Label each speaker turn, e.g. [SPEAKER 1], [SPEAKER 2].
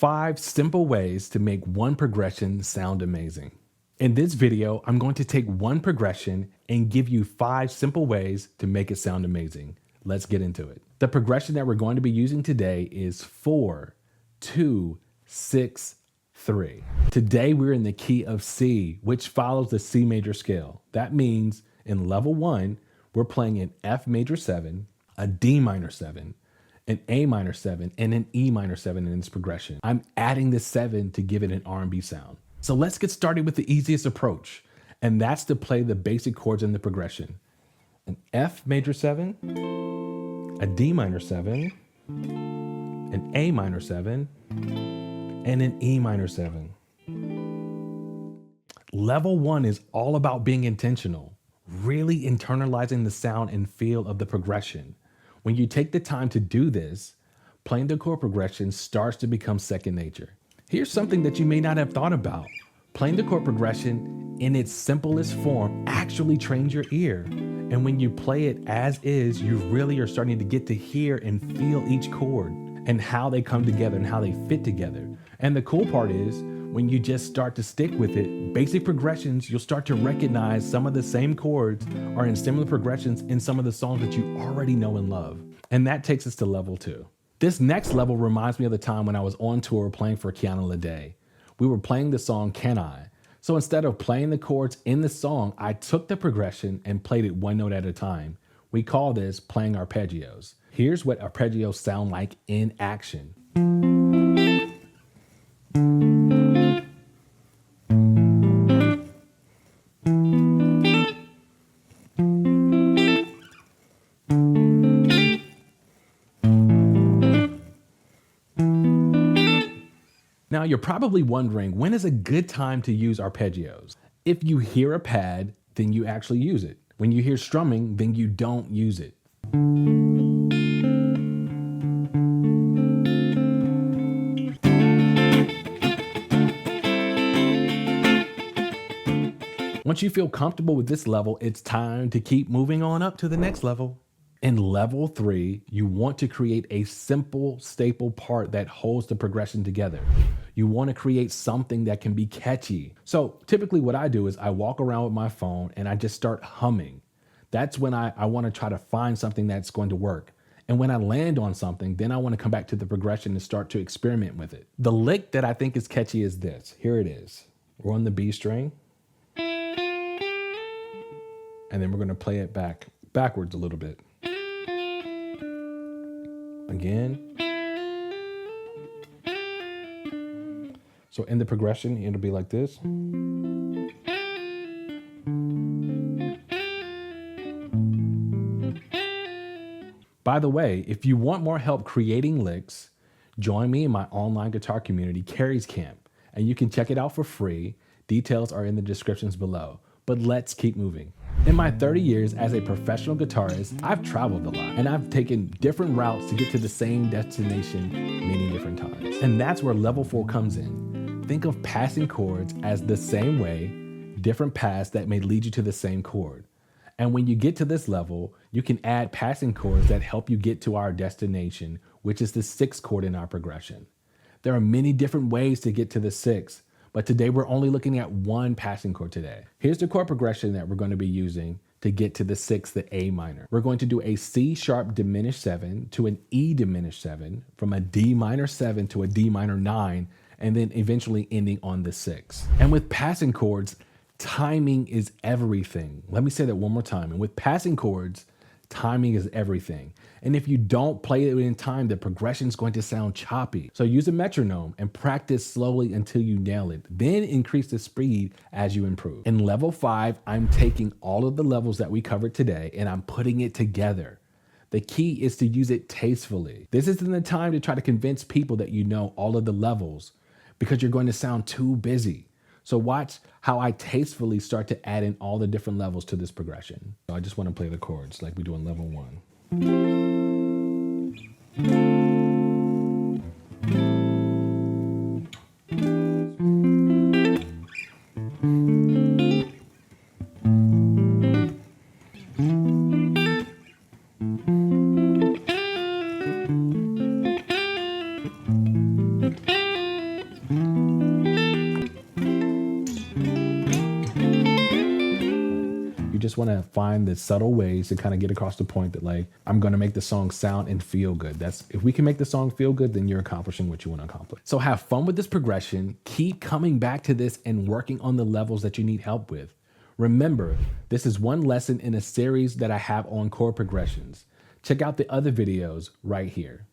[SPEAKER 1] 5 simple ways to make one progression sound amazing. In this video, I'm going to take one progression and give you 5 simple ways to make it sound amazing. Let's get into it. The progression that we're going to be using today is 4, 2, 6, 3. Today we're in the key of C, which follows the C major scale. That means in level 1, we're playing an F major 7, a D minor 7, an A minor 7, and an E minor 7 in this progression. I'm adding this 7 to give it an R&B sound. So let's get started with the easiest approach, and that's to play the basic chords in the progression. An F major 7, a D minor 7, an A minor 7, and an E minor 7. Level 1 is all about being intentional, really internalizing the sound and feel of the progression. When you take the time to do this, playing the chord progression starts to become second nature. Here's something that you may not have thought about. Playing the chord progression in its simplest form actually trains your ear. And when you play it as is, you really are starting to get to hear and feel each chord and how they come together and how they fit together. And the cool part is, when you just start to stick with it, basic progressions, you'll start to recognize some of the same chords are in similar progressions in some of the songs that you already know and love. And that takes us to level 2. This next level reminds me of the time when I was on tour playing for Kiana Lede. We were playing the song Can I? So instead of playing the chords in the song, I took the progression and played it one note at a time. We call this playing arpeggios. Here's what arpeggios sound like in action. Now you're probably wondering, when is a good time to use arpeggios? If you hear a pad, then you actually use it. When you hear strumming, then you don't use it. Once you feel comfortable with this level, it's time to keep moving on up to the next level. In level 3, you want to create a simple staple part that holds the progression together. You want to create something that can be catchy. So typically what I do is I walk around with my phone and I just start humming. That's when I want to try to find something that's going to work. And when I land on something, then I want to come back to the progression and start to experiment with it. The lick that I think is catchy is this. Here it is. We're on the B string. And then we're going to play it backwards a little bit. Again. So in the progression, it'll be like this. By the way, if you want more help creating licks, join me in my online guitar community, Kerry's Camp, and you can check it out for free. Details are in the descriptions below. But let's keep moving. In my 30 years as a professional guitarist, I've traveled a lot and I've taken different routes to get to the same destination many different times. And that's where level 4 comes in. Think of passing chords as the same way, different paths that may lead you to the same chord. And when you get to this level, you can add passing chords that help you get to our destination, which is the 6th chord in our progression. There are many different ways to get to the 6th. But today we're only looking at one passing chord today. Here's the chord progression that we're going to be using to get to the 6th, the A minor. We're going to do a C sharp diminished 7 to an E diminished 7, from a D minor 7 to a D minor 9, and then eventually ending on the 6. And with passing chords, timing is everything. Let me say that one more time. And with passing chords, timing is everything. And if you don't play it in time, the progression is going to sound choppy. So use a metronome and practice slowly until you nail it. Then increase the speed as you improve. In level 5, I'm taking all of the levels that we covered today and I'm putting it together. The key is to use it tastefully. This isn't the time to try to convince people that you know all of the levels, because you're going to sound too busy. So watch how I tastefully start to add in all the different levels to this progression. So I just want to play the chords like we do in level 1. just want to find the subtle ways to kind of get across the point that like, I'm going to make the song sound and feel good. That's, if we can make the song feel good, then you're accomplishing what you want to accomplish. So have fun with this progression. Keep coming back to this and working on the levels that you need help with. Remember, this is one lesson in a series that I have on chord progressions. Check out the other videos right here.